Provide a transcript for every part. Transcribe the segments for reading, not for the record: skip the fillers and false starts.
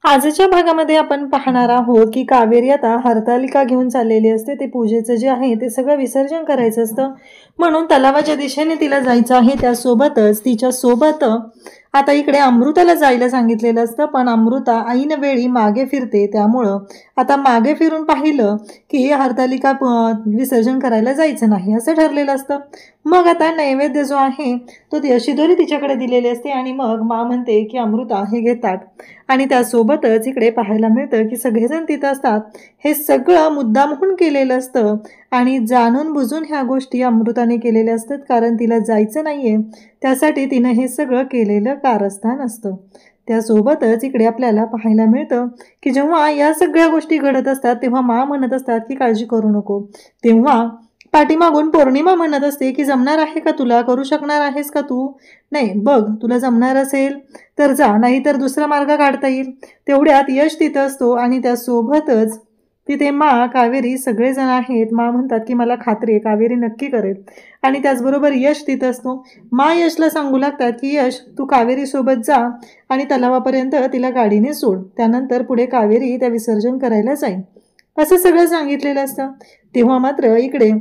आजच्या भागामध्ये आपण पाहणार आहोत की कावेरी आता हरतालिका घेऊन चाललेली असते. ते पूजेचं जे आहे ते सगळं विसर्जन करायचं असतं, म्हणून तलावाच्या दिशेने तिला जायचं आहे. त्यासोबतच तिच्या सोबत आता इकडे अमृताला जायला सांगितलेलं असतं, पण अमृता ऐन वेळी मागे फिरते. त्यामुळं आता मागे फिरून पाहिलं की हरतालिका विसर्जन करायला जायचं नाही असं ठरलेलं असतं. मग आता नैवेद्य जो आहे तो ती अशी दोरी तिच्याकडे दिलेली असते आणि मग मा म्हणते की अमृता हे घेतात. आणि त्यासोबतच इकडे पाहायला मिळतं की सगळेजण तिथं असतात. हे सगळं मुद्दामहून केलेलं असतं आणि जाणून बुजून ह्या गोष्टी अमृताने केलेल्या असतात, कारण तिला जायचं नाहीये त्यासाठी तिनं हे सगळं केलेलं कारस्थान असतं. त्यासोबतच इकडे आपल्याला पाहायला मिळतं की जेव्हा या सगळ्या गोष्टी घडत असतात तेव्हा मा म्हणत असतात की काळजी करू नको. तेव्हा पाठीमागून पौर्णिमा म्हणत असते की जमणार आहे का तुला, करू शकणार आहेस का तू? नाही, बघ तुला जमणार असेल तर जा, नाही तर दुसरा मार्ग काढता येईल. तेवढ्यात यश तिथं असतो आणि त्यासोबतच तिथे मा, कावेरी सगळेजण आहेत. मा म्हणतात की मला खात्री आहे कावेरी नक्की करेल. आणि त्याचबरोबर यश तिथं असतो. मा यशला सांगू लागतात की यश तू कावेरी सोबत जा आणि तलावापर्यंत तिला गाडीने सोड, त्यानंतर पुढे कावेरी त्या विसर्जन करायला जाईल असं सगळं सांगितलेलं असतं. तेव्हा मात्र इकडे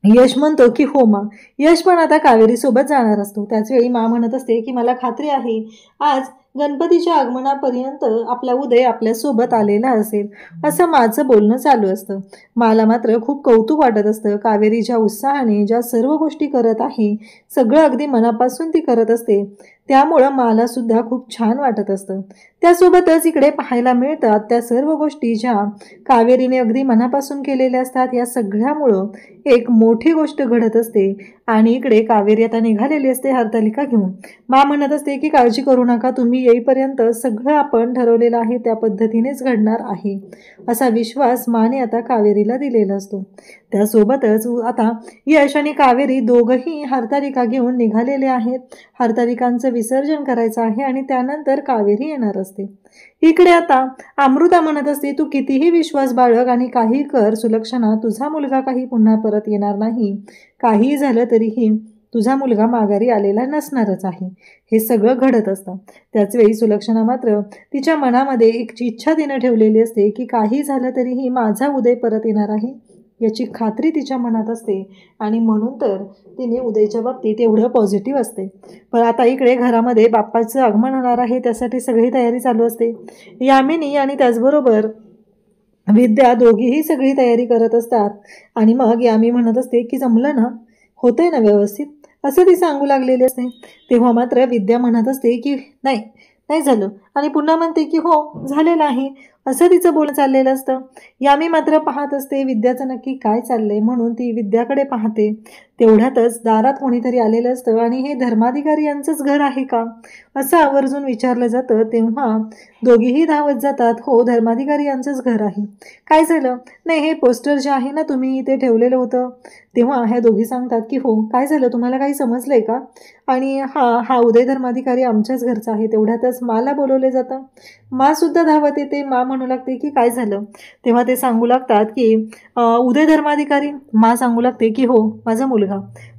यश म्हणतो की हो मा. यश पण आता कावेरी सोबत जाणार असतो. त्याचवेळी मा म्हणत असते की मला खात्री आहे आज गणपतीच्या आगमनापर्यंत आपला उदय आपल्यासोबत आलेला असेल असं माझं बोलणं चालू असतं. मला मात्र खूप कौतुक वाटत असतं. कावेरी ज्या उत्साहाने ज्या सर्व गोष्टी करत आहे, सगळं अगदी मनापासून ती करत असते, त्यामुळं मला सुद्धा खूप छान वाटत असतं. त्यासोबतच इकडे पाहायला मिळतात त्या सर्व गोष्टी ज्या कावेरीने अगदी मनापासून केलेल्या असतात. या सगळ्यामुळं एक मोठी गोष्ट घडत असते आणि इकडे कावेरी आता निघालेली असते हरतालिका घेऊन. मा म्हणत असते की काळजी करू नका, तुम्ही येईपर्यंत सगळं आपण ठरवलेलं आहे त्या पद्धतीनेच घडणार आहे असा विश्वास माने आता कावेरीला दिलेला असतो. त्यासोबतच आता यश आणि कावेरी दोघंही हरतालिका घेऊन निघालेले आहेत. हरतालिकांचं विसर्जन करायचं आहे आणि त्यानंतर कावेरी येणार असते. इकडे आता अमृता म्हणत असते तू कितीही विश्वास बाळग आणि काही कर सुलक्षणा, तुझा मुलगा काही पुन्हा परत येणार नाही. काही झालं तरीही तुझा मुलगा माघारी आलेला नसणारच आहे. हे सगळं घडत असतं. त्याचवेळी सुलक्षणा मात्र तिच्या मनामध्ये एक इच्छा तिनं ठेवलेली असते की काही झालं तरीही माझा उदय परत येणार आहे याची खात्री तिच्या मनात असते आणि म्हणून तर तिने उदयच्या बाबतीत एवढं पॉझिटिव्ह असते. पण आता इकडे घरामध्ये बाप्पाचं आगमन होणार आहे, त्यासाठी सगळी तयारी चालू असते. यामिनी आणि त्याचबरोबर विद्या दोघीही सगळी तयारी करत असतात आणि मग यामी म्हणत असते की जमलं ना, होतंय ना व्यवस्थित असं ती सांगू लागलेली असते. तेव्हा मात्र विद्या म्हणत असते की नाही नाही झालं आणि पुन्हा म्हणते की हो झालेलं आहे असं तिचं बोलणं चाललेलं असतं. यामी मात्र पाहत असते विद्याचं नक्की काय चाललंय, म्हणून ती विद्याकडे पाहते. तेवढ्यातच दारात कोणीतरी आलेलं असतं आणि हे धर्माधिकारी यांचंच घर आहे का असं आवर्जून विचारलं जातं. तेव्हा दोघीही धावत जातात. हो, धर्माधिकारी यांचंच घर आहे. काय झालं? नाही, हे पोस्टर जे आहे ना तुम्ही इथे ठेवलेलं होतं. तेव्हा ह्या दोघी सांगतात की हो, काय झालं, तुम्हाला काही समजलंय का? आणि हा उदय धर्माधिकारी आमच्याच घरचा आहे. तेवढ्यातच माला बोलवले जातं. मा सुद्धा धावत येते. मा म्हणू लागते की काय झालं? तेव्हा ते सांगू लागतात की उदय धर्माधिकारी. मा सांगू लागते की हो, माझा मुलगा.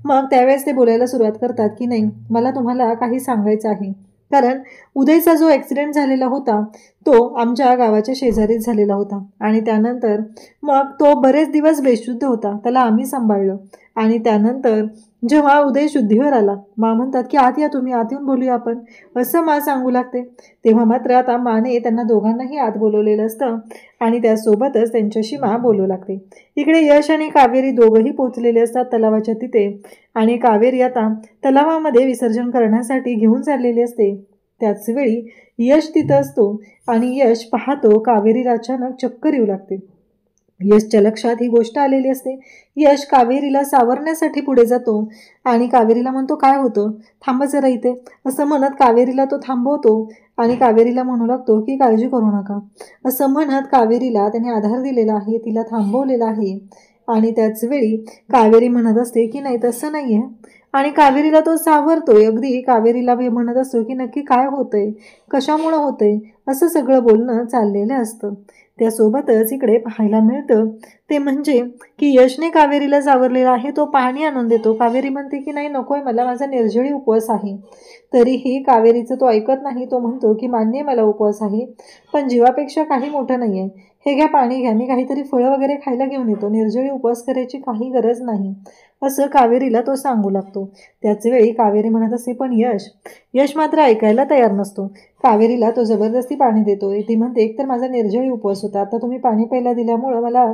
मग त्यावेळेस ते बोलायला सुरुवात करतात की नाही, मला तुम्हाला काही सांगायचं आहे, कारण उदयचा जो ॲक्सिडेंट झालेला होता तो आमच्या गावाच्या शेजारीच झालेला होता आणि त्यानंतर मग तो बरेच दिवस बेशुद्ध होता. त्याला आम्ही सांभाळलं आणि त्यानंतर जेव्हा उदय शुद्धीवर आला, मा म्हणतात की आत या, तुम्ही आत येऊन बोलूया आपण असं मा सांगू लागते. तेव्हा मात्र आता माने त्यांना दोघांनाही आत बोलवलेलं असतं आणि त्यासोबतच त्यांच्याशी मा बोलू लागते. इकडे यश आणि कावेरी दोघंही पोचलेले असतात तलावाच्या तिथे आणि कावेरी आता तलावामध्ये विसर्जन करण्यासाठी घेऊन चाललेली असते. त्याचवेळी यश तिथं असतो आणि यश पाहतो कावेरीला अचानक चक्कर येऊ लागते. यशच्या लक्षात ही गोष्ट आलेली असते. यश कावेरीला सावरण्यासाठी पुढे जातो आणि कावेरीला म्हणतो काय होतं, थांबा जरा इथे असं म्हणत कावेरीला तो थांबवतो आणि कावेरीला म्हणू लागतो की काळजी करू नका असं म्हणत कावेरीला त्याने आधार दिलेला आहे, तिला थांबवलेला आहे. आणि त्याचवेळी कावेरी म्हणत असते की नाही, तसं नाही आहे, आणि कावेरीला तो सावरतोय. अगदी कावेरीला म्हणत असतो की नक्की काय होतंय, कशामुळं होतंय, असं सगळं बोलणं चाललेलं असतं. त्यासोबतच इकडे पाहायला मिळतं ते म्हणजे की यशने कावेरीला सावरलेला आहे. तो पाणी आणून देतो. कावेरी म्हणते की नाही नकोय मला, माझा निर्जळी उपवास आहे. तरीही कावेरीचं तो ऐकत नाही. तो म्हणतो की मान्य मला उपवास आहे, पण जीवापेक्षा काही मोठं नाही आहे. हे घ्या, पाणी घ्या, मी काहीतरी फळं वगैरे खायला घेऊन येतो. निर्जळी उपवास करायची काही गरज नाही, असं कावेरीला तो सांगू लागतो. त्याच वेळी कावेरी म्हणत असते पण यश मात्र ऐकायला तयार नसतो. कावेरीला तो जबरदस्ती पाणी देतोय. ती म्हणते एकतर माझा निर्जळी उपवास होता, आता तुम्ही पाणी प्यायला दिल्यामुळं मला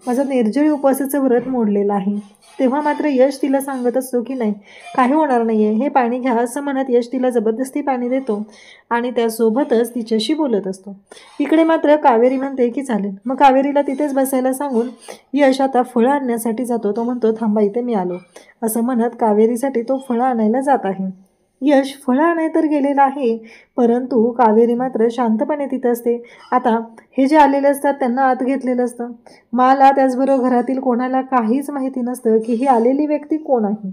माझं निर्जळी उपवासाचं व्रत मोडलेलं आहे. तेव्हा मात्र यश तिला सांगत असतो की नाही काही होणार नाहीये, हे पाणी घ्या, असं म्हणत यश तिला जबरदस्ती पाणी देतो आणि त्यासोबतच तिच्याशी बोलत असतो. इकडे मात्र कावेरी म्हणते की चालेल. मग कावेरीला तिथेच बसायला सांगून यश आता फळं आणण्यासाठी जातो. तो म्हणतो थांबा, इथे मी आलो, असं म्हणत कावेरीसाठी तो फळं आणायला जात आहे. यश फळं आणाय तर गेलेला आहे, परंतु कावेरी मात्र शांतपणे तिथं असते. आता हे जे आलेले असतात त्यांना आत घेतलेलं असतं. मला त्याचबरोबर घरातील कोणाला काहीच माहिती नसतं की ही आलेली व्यक्ती कोण आहे,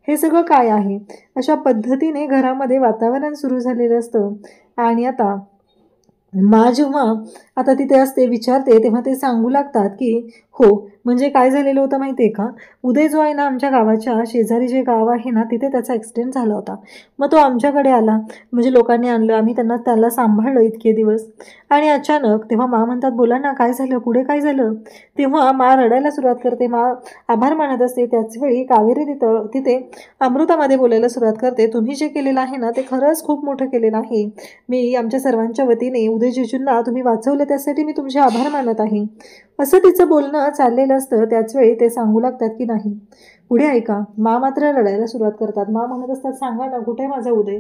हे सगळं काय आहे. अशा पद्धतीने घरामध्ये वातावरण सुरू झालेलं असतं. आणि आता जेव्हा आता तिथे असते विचारते तेव्हा ते सांगू लागतात की हो, म्हणजे काय झालेलं होतं माहिती आहे का, उदय जो आहे ना आमच्या गावाच्या शेजारी जे गाव आहे ना तिथे त्याचा ॲक्सिडेंट झाला होता. मग तो आमच्याकडे आला, म्हणजे लोकांनी आणलं, आम्ही त्याला सांभाळलं इतके दिवस. आणि अचानक तेव्हा म्हणतात बोला ना काय झालं, पुढे काय झालं. तेव्हा रडायला सुरुवात करते. आभार मानत असते. त्याचवेळी कावेरी तिथे अमृतामध्ये बोलायला सुरुवात करते. तुम्ही जे केलेलं आहे ना ते खरंच खूप मोठं केलेलं आहे. मी आमच्या सर्वांच्या वतीने उदय जिजूंना तुम्ही वाचवलं त्यासाठी मी तुमचे आभार मानत आहे, असं तिचं बोलणं चाललेलं असतं. त्याचवेळी ते सांगू लागतात की नाही पुढे ऐका. मात्र रडायला सुरुवात करतात. म्हणत असतात सांगा ना कुठे माझा उदय,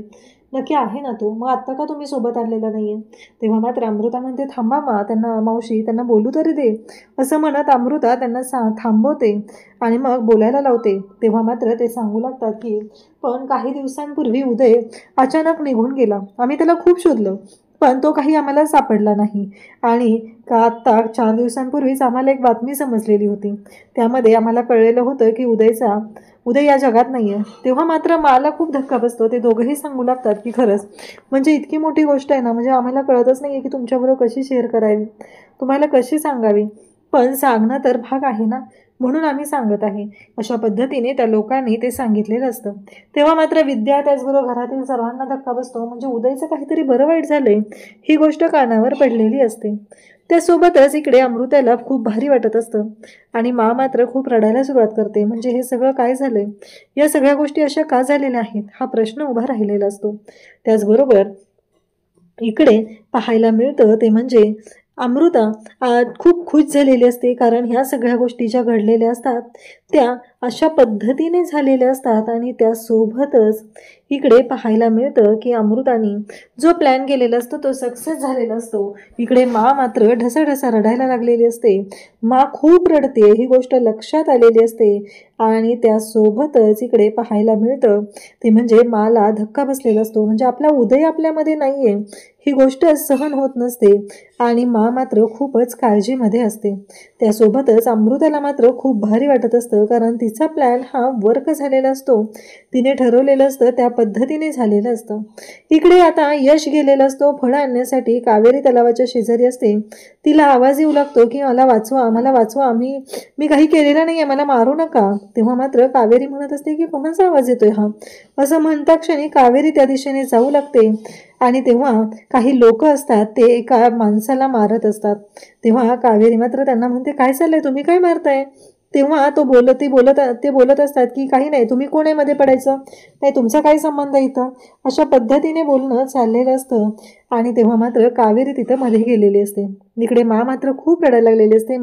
नक्की आहे ना तो, मग आत्ता का तुम्ही सोबत आणलेला नाहीये. तेव्हा मात्र अमृता म्हणते थांबा त्यांना मावशी, त्यांना बोलू तरी दे, असं म्हणत अमृता त्यांना थांबवते आणि मग बोलायला लावते. तेव्हा मात्र ते सांगू लागतात की पण काही दिवसांपूर्वी उदय अचानक निघून गेला. आम्ही त्याला खूप शोधलं, पण तो काही आम्हाला सापडला नाही. आणि आत्ता 4 दिवसांपूर्वीच आम्हाला एक बातमी समजलेली होती. त्यामध्ये आम्हाला कळलेलं होतं की उदय या जगात नाही आहे. तेव्हा मात्र मला खूप धक्का बसतो. ते दोघंही सांगू लागतात की खरंच म्हणजे इतकी मोठी गोष्ट आहे ना, म्हणजे आम्हाला कळतच नाही आहे की तुमच्याबरोबर कशी शेअर करावी, तुम्हाला कशी सांगावी, पण सांगणं तर भाग आहे ना, म्हणून आम्ही सांगत आहे. अशा पद्धतीने त्या लोकांनी ते सांगितलेलं असतं. तेव्हा मात्र विद्या त्याचबरोबर घरातील सर्वांना धक्का बसतो. म्हणजे उदयचं काहीतरी बरं वाईट झालंय ही गोष्ट कानावर पडलेली असते. त्यासोबतच इकडे अमृताला खूप भारी वाटत असतं आणि मात्र खूप रडायला सुरुवात करते. म्हणजे हे सगळं काय झालंय, या सगळ्या गोष्टी अशा का झालेल्या आहेत, हा प्रश्न उभा राहिलेला असतो. त्याचबरोबर इकडे पाहायला मिळतं ते म्हणजे अमृता खूप खुश झालेली असते, कारण ह्या सगळ्या गोष्टी ज्या घडलेल्या असतात त्या अशा पद्धतीने झालेल्या असतात. आणि त्यासोबतच इकडे पाहायला मिळतं की अमृताने जो प्लॅन केलेला असतो तो सक्सेस झालेला असतो. इकडे मात्र ढसाढसा रडायला लागलेली असते. खूप रडते, ही गोष्ट लक्षात आलेली असते. आणि त्यासोबतच इकडे पाहायला मिळतं ते म्हणजे मला धक्का बसलेला असतो. म्हणजे आपला उदय आपल्यामध्ये नाहीये ही गोष्ट सहन होत नसते आणि मात्र खूपच काळजीमध्ये असते. त्यासोबतच अमृताला मात्र खूप भारी वाटत असतं, कारण तिचा प्लॅन हा वर्क झालेला असतो. तिने ठरवलेलं असतं त्या पद्धतीने झालेलं असतं. इकडे आता यश गेलेला असतो फळं आणण्यासाठी. कावेरी तलावाच्या शेजारी असते. तिला आवाज येऊ लागतो की मला वाचवा, मी काही केलेलं नाहीये, मला मारू नका. तेव्हा मात्र कावेरी म्हणत असते की कोणाचा आवाज येतोय हा, असं म्हणता क्षणी कावेरी त्या दिशेने जाऊ लागते. आणि तेव्हा काही लोक असतात ते एका माणसाला मारत असतात. तेव्हा कावेरी मात्र त्यांना म्हणते काय चाललंय, तुम्ही काय मारताय. तेव्हा ते बोलत असतात की काही नाही, तुम्ही कोण आहे मध्ये पडायचं, नाही तुमचा काय संबंध इथं, अशा पद्धतीने बोलणं चाललेलं असतं. आणि तेव्हा मात्र कावेरी तिथं मध्ये गेलेली असते. इकडे मात्र खूप रडायला लागलेली असते.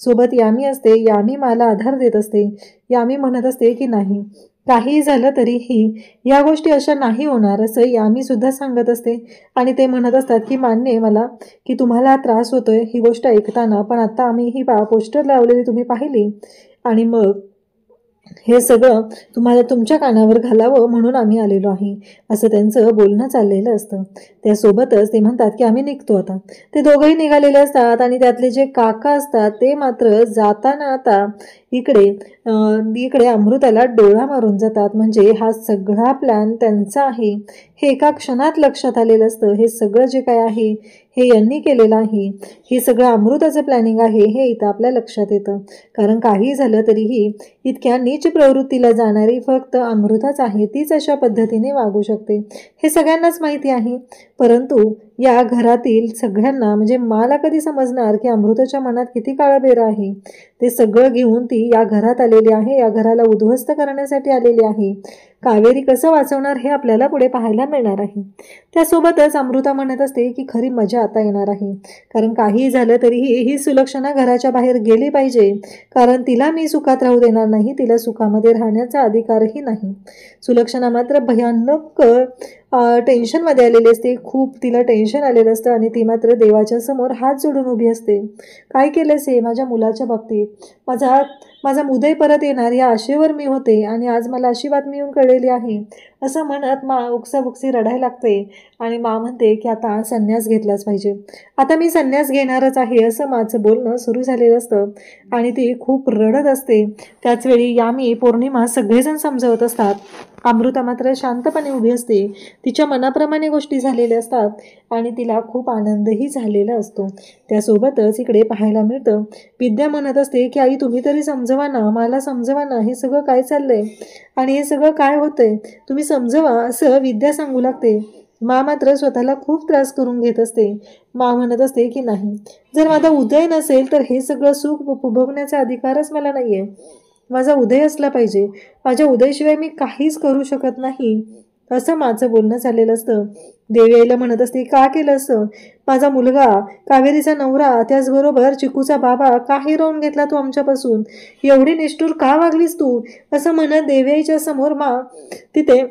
सोबत यामी असते. यामी मला आधार देत असते. यामी म्हणत असते की नाही काही झालं तरीही या गोष्टी अशा नाही होणार, असं यामी सुद्धा सांगत असते. आणि ते म्हणत असतात की मान्य आहे मला की तुम्हाला त्रास होतोय ही गोष्ट ऐकताना, पण आता आम्ही ही पोस्टर लावलेली तुम्ही पाहिली आणि मग हे सगळं तुम्हाला तुमच्या कानावर घालावं म्हणून आम्ही आलेलो आहे, असं त्यांचं बोलणं चाललेलं असतं. त्यासोबतच ते म्हणतात की आम्ही निघतो आता. ते दोघंही निघालेले असतात आणि त्यातले जे काका असतात ते मात्र जाताना आता इकडे अमृताला डोळा मारून जातात. म्हणजे हा सगळा प्लॅन त्यांचा आहे हे एका क्षणात लक्षात आलेलं असतं. हे सगळं जे काय आहे हे यांनी केलेलं आहे, हे सगळं अमृताचं प्लॅनिंग आहे हे इथं आपल्या लक्षात येतं. कारण काही झालं तरीही इतक्या नीच प्रवृत्तीला जाणारी फक्त अमृताच आहे. तीच अशा पद्धतीने वागू शकते हे सगळ्यांनाच माहिती आहे. परंतु या घरातील सगळ्यांना म्हणजे मला कधी समजणार की अमृताच्या मनात किती काळबेर आहे. ते सगळं घेऊन ती या घरात आलेली आहे, या घराला उद्ध्वस्त करण्यासाठी आलेली आहे. कावेरी कसं वाचवणार हे आपल्याला पुढे पाहायला मिळणार आहे. त्यासोबतच अमृता म्हणत असते की खरी मजा आता येणार आहे. कारण काही झालं तरीही ही सुलक्षणा घराच्या बाहेर गेली पाहिजे. कारण तिला मी सुखात राहू देणार नाही, तिला सुखामध्ये राहण्याचा अधिकारही नाही. सुलक्षणा मात्र भयानक टेन्शनमध्ये आलेली असते. खूप तिला टेन्शन आलेलं असतं आणि ती मात्र देवाच्या समोर हात जोडून उभी असते. काय केलंस हे माझ्या मुलाच्या बाबतीत? माझा उदय परत येणार या आशेवर मी होते आणि आज मला अशी बातमी येऊन कळलेली आहे. असं म्हणत मा उकसाबुकसी रडायला लागते आणि मा म्हणते की आता संन्यास घेतलाच पाहिजे, आता मी संन्यास घेणारच आहे असं माझं बोलणं सुरू झालेलं असतं आणि ती खूप रडत असते. त्याचवेळी यामी पौर्णिमा सगळेजण समजवत असतात. अमृता मात्र शांतपणे उभी असते. तिच्या मनाप्रमाणे गोष्टी झालेल्या असतात आणि तिला खूप आनंदही झालेला असतो. त्यासोबतच इकडे पाहायला मिळतं विद्या म्हणत असते की आई तुम्ही तरी समजवा ना, मला समजवा ना, हे सगळं काय चाललंय आणि हे सगळं काय होतंय, तुम्ही समजवा असं विद्या सांगू लागते. मा मात्र स्वतःला खूप त्रास करून घेत असते. मा म्हणत असते की नाही, जर माझा उदय नसेल तर हे सगळं सुख उपभोगण्याचा अधिकारच मला नाहीये. माझा उदय असला पाहिजे, माझ्या उदयाशिवाय मी काहीच करू शकत नाही असं माझं बोलणं चाललेलं असतं. देवी आईला म्हणत असते का केलं असं? माझा मुलगा, कावेरीचा नवरा, त्याचबरोबर चिकूचा बाबा का हिरावून घेतला तू आमच्यापासून? एवढी निष्ठुर का वागलीस तू? असं म्हणत देवी आईच्या समोर मा तिथे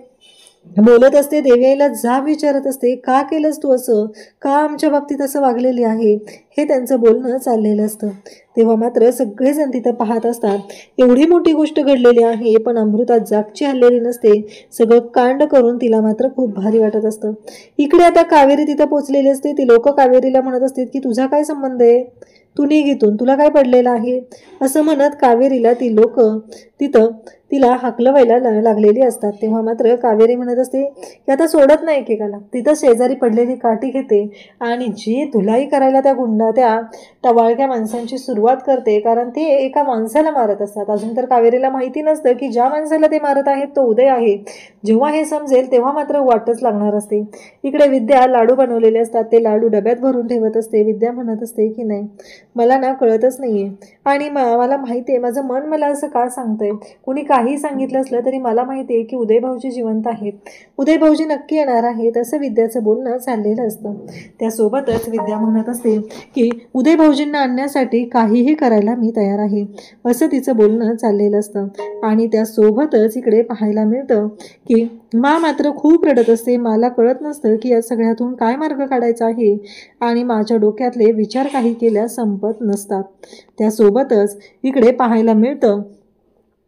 बोलत असते. देवी आईला जाब विचारत असते का केलंस तू असं, का आमच्या बाबतीत असं वागलेली आहे, हे त्यांचं बोलणं चाललेलं असतं. तेव्हा मात्र सगळेजण तिथं पाहत असतात. एवढी मोठी गोष्ट घडलेली आहे पण अमृता जागची हल्लेली नसते. सगळं कांड करून तिला मात्र खूप भारी वाटत असतं. इकडे आता कावेरी तिथं पोचलेली असते. ती लोक कावेरीला म्हणत असते की तुझा काय संबंध आहे, तू निघ इथून, तुला काय पडलेलं आहे असं म्हणत कावेरीला ती लोक तिथं तिला हाकलवायला लागलेली असतात. तेव्हा मात्र कावेरी म्हणत असते की आता सोडत नाही एकेकाला. तिथं शेजारी पडलेली काठी घेते आणि जी धुलाई करायला त्या टवाळक्या माणसांची सुरुवात करते. कारण ते एका माणसाला मारत असतात. अजून तर कावेरीला माहिती नसतं की ज्या माणसाला ते मारत आहेत तो उदय आहे. जेव्हा हे समजेल तेव्हा मात्र वाटच लागणार असते. इकडे विद्या लाडू बनवलेले असतात. ते लाडू डब्यात भरून ठेवत असते. विद्या म्हणत असते की नाही, मला ना कळतच नाहीये आणि मला माहिती आहे माझं मन मला असं का सांगतंय. कुणी काही सांगितलं असलं तरी मला माहिती आहे की उदय भाऊजी जिवंत आहेत, उदय भाऊजी नक्की येणार आहेत असं विद्याचं बोलणं चाललेलं असतं. त्यासोबतच विद्या म्हणत असते की उदय भाऊजींना आणण्यासाठी काहीही करायला मी तयार आहे असं तिचं बोलणं चाललेलं असतं. आणि त्यासोबतच इकडे पाहायला मिळतं की मा मात्र खूप रडत असते. मला कळत नसतं की या सगळ्यातून काय मार्ग काढायचा आहे आणि माझ्या डोक्यातले विचार काही केल्या संपत नसतात. त्यासोबतच इकडे पाहायला मिळतं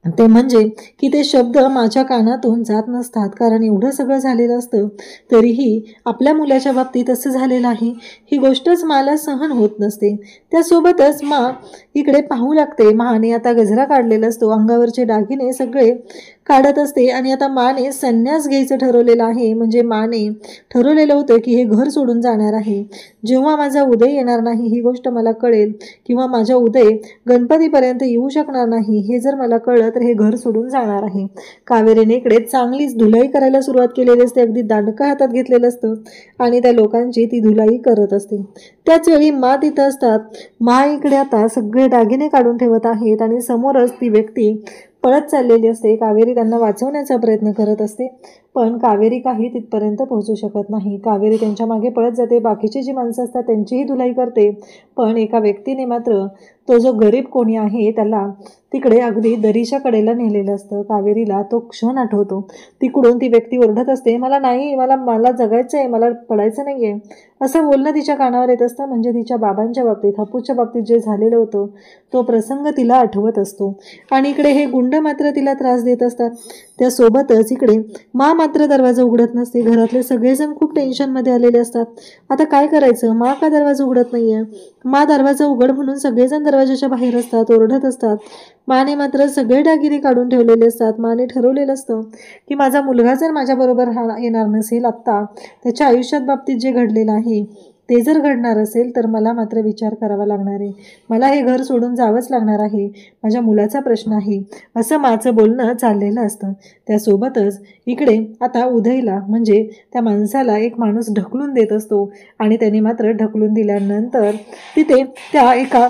ते म्हणजे की ते शब्द माझ्या कानातून जात नसतात. कारण एवढं सगळं झालेलं असतं तरीही आपल्या मुलाच्या बाबतीत असं झालेलं आहे ही गोष्टच मला सहन होत नसते. त्यासोबतच मा इकडे पाहू लागते. माने आता गजरा काढलेला असतो, अंगावरचे दागिने सगळे काढत असते आणि आता माने संन्यास घ्यायचं ठरवलेलं आहे. म्हणजे माने ठरवलेलं होतं की हे घर सोडून जाणार आहे. जेव्हा माझा उदय येणार नाही ही गोष्ट मला कळेल किंवा माझा उदय गणपतीपर्यंत येऊ शकणार नाही हे जर मला कळलं तर हे घर सोडून जाणार आहे. कावेरीने इकडे चांगलीच धुलाई करायला सुरुवात केलेली असते. अगदी दांडकं हातात घेतलेलं असतं आणि त्या लोकांची ती धुलाई करत असते. त्याचवेळी मा तिथं असतात. मा इकडे आता सगळे दागिने काढून ठेवत आहेत आणि समोरच ती व्यक्ती पळत चाललेली असते. कावेरी त्यांना वाचवण्याचा प्रयत्न करत असते पण कावेरी काही तिथपर्यंत पोहोचू शकत नाही. कावेरी त्यांच्या मागे पळत जाते. बाकीची जी माणसं असतात त्यांचीही धुलाई करते पण एका व्यक्तीने मात्र तो जो गरीब कोणी आहे त्याला तिकडे अगदी दरीच्या कडेला नेलेलं असतं. कावेरीला तो क्षण आठवतो. तिकडून ती व्यक्ती ओरडत असते मला नाही, मला जगायचं आहे, मला पडायचं नाही आहे असं बोलणं तिच्या कानावर येत असतं. म्हणजे तिच्या बाबांच्या बाबतीत हप्पूच्या बाबतीत जे झालेलं होतं तो प्रसंग तिला आठवत असतो आणि इकडे हे गुंड मात्र तिला त्रास देत असतात. त्यासोबतच इकडे मा मात्र दरवाजा उघडत नसते. घरातले सगळेजण खूप टेन्शनमध्ये आलेले असतात. आता काय करायचं, मा का दरवाजा उघडत नाहीये? मा दरवाजा उघड म्हणून सगळेजण दरवाजाच्या बाहेर असतात, ओरडत असतात. माने मात्र सगळे दागिने काढून ठेवलेले असतात. माने ठरवलेलं असतं की माझा मुलगा जर माझ्याबरोबर येणार नसेल आत्ता, त्याच्या आयुष्यात बाबतीत जे घडलेलं आहे ते जर घडणार असेल तर मला मात्र विचार करावा लागणार आहे. मला हे घर सोडून जावंच लागणार आहे. माझ्या मुलाचा प्रश्न आहे, असं माचं बोलणं चाललेलं असतं. त्यासोबतच इकडे आता उदयला म्हणजे त्या माणसाला एक माणूस ढकलून देत असतो आणि त्याने मात्र ढकलून दिल्यानंतर तिथे त्या एका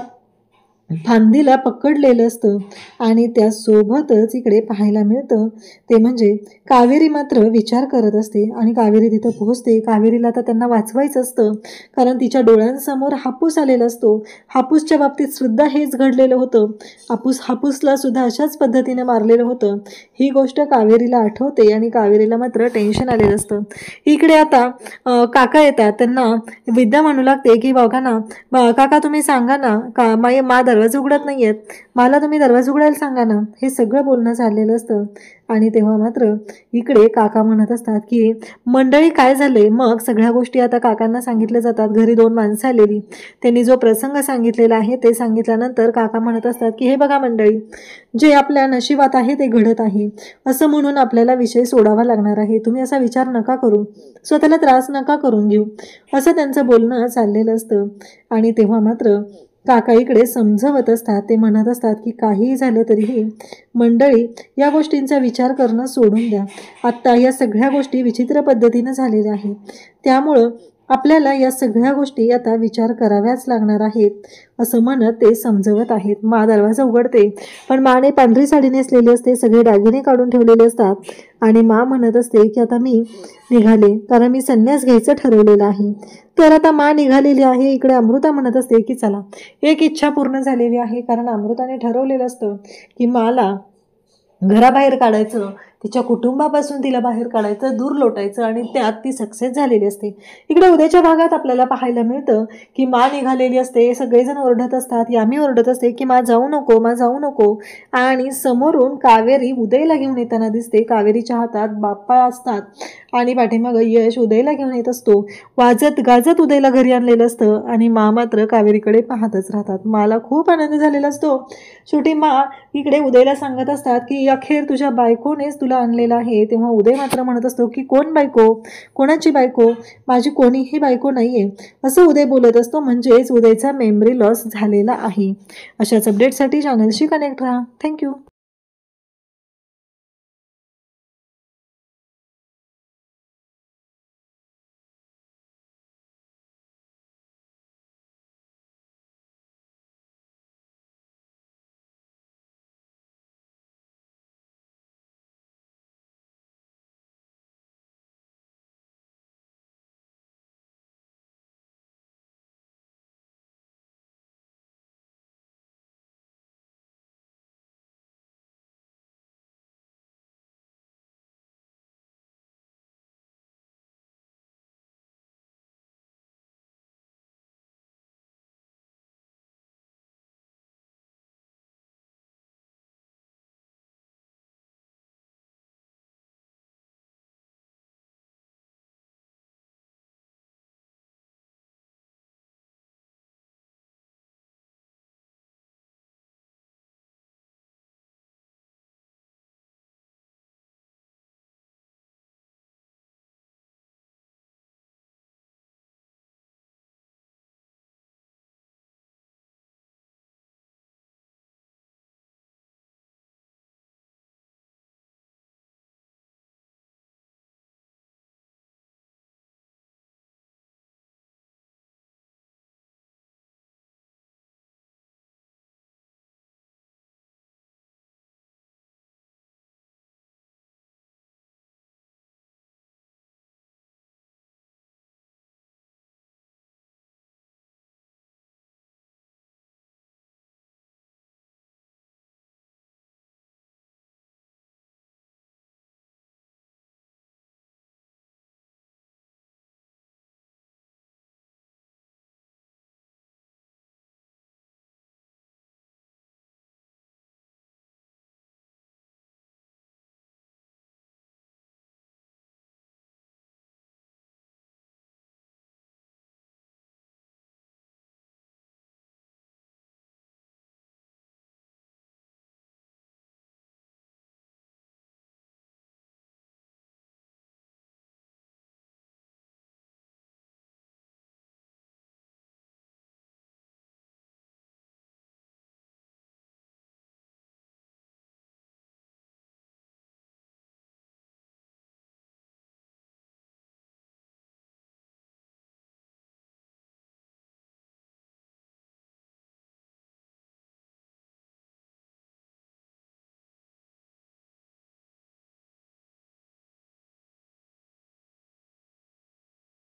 फांदीला पकडलेलं असतं. आणि त्यासोबतच इकडे पाहायला मिळतं ते म्हणजे कावेरी मात्र विचार करत असते आणि कावेरी तिथं पोहोचते. कावेरीला आता त्यांना वाचवायचं असतं कारण तिच्या डोळ्यांसमोर हापूस आलेला असतो. हापूसच्या बाबतीत सुद्धा हेच घडलेलं होतं. हापूसला सुद्धा अशाच पद्धतीने मारलेलं होतं. ही गोष्ट कावेरीला आठवते आणि कावेरीला मात्र टेन्शन आलेलं असतं. इकडे आता काका येतात. त्यांना विद्या म्हणू लागते की बघा ना काका, तुम्ही सांगा ना का मा दरवाजा उघडत नाही आहेत, मला तुम्ही दरवाजा उघडायला सांगा ना. हे सगळं बोलणं चाललेलं असतं. आणि तेव्हा मात्र इकडे काका म्हणत असतात की मंडळी काय झाले. मग सगळ्या गोष्टी आता काकांना सांगितल्या जातात. घरी 2 माणसं आलेली, त्यांनी जो प्रसंग सांगितलेला आहे ते सांगितल्यानंतर काका म्हणत असतात की हे बघा मंडळी, जे आपल्या नशिबात आहे ते घडत आहे, असं म्हणून आपल्याला विषय सोडावा लागणार आहे. तुम्ही असा विचार नका करू, स्वतःला त्रास नका करून घेऊ, असं त्यांचं बोलणं चाललेलं असतं. आणि तेव्हा मात्र काका इकडे समजवत असतात. ते म्हणत असतात की काहीही झालं तरीही मंडळी या गोष्टींचा विचार करणं सोडून द्या. आत्ता या सगळ्या गोष्टी विचित्र पद्धतीनं झालेल्या आहेत, त्यामुळं आपल्याला या सगळ्या गोष्टी आता विचार कराव्याच लागणार आहेत, असं म्हणत ते समजवत आहेत. मा दरवाजा उघडते, पण माने पांढरी साडी नेसलेली असते, सगळे दागिने काढून ठेवलेले असतात आणि मा म्हणत असते की आता मी निघाले कारण मी संन्यास घ्यायचं ठरवलेलं आहे. तर आता मा निघालेली आहे. इकडे अमृता म्हणत असते की चला, एक इच्छा पूर्ण झालेली आहे कारण अमृताने ठरवलेलं असतं की माला घराबाहेर काढायचं, तिच्या कुटुंबापासून तिला बाहेर काढायचं, दूर लोटायचं आणि त्यात ती सक्सेस झालेली असते. इकडे उद्याच्या भागात आपल्याला पाहायला मिळतं की मा निघालेली असते, सगळेजण ओरडत असतात. यामी ओरडत असते की मा जाऊ नको, मा जाऊ नको. आणि समोरून कावेरी उदयला घेऊन येताना दिसते. कावेरीच्या हातात बाप्पा असतात आणि पाठीमागं यश उदयला घेऊन येत असतो. वाजत गाजत उदयला घरी आणलेलं असतं आणि मा मात्र कावेरीकडे पाहतच राहतात. माला खूप आनंद झालेला असतो. शेवटी मा इकडे उदयला सांगत असतात की अखेर तुझ्या बायकोनेच तुला आणलेला आहे. तेव्हा उदय मात्र म्हणत असतो की कोण बायको, कोणाची बायको, माझी कोणीही बायको नाहीये, असं उदय बोलत असतो. म्हणजेच उदयचा मेमरी लॉस झालेला आहे. अशाच अपडेटसाठी चॅनलशी कनेक्ट राहा. थँक्यू.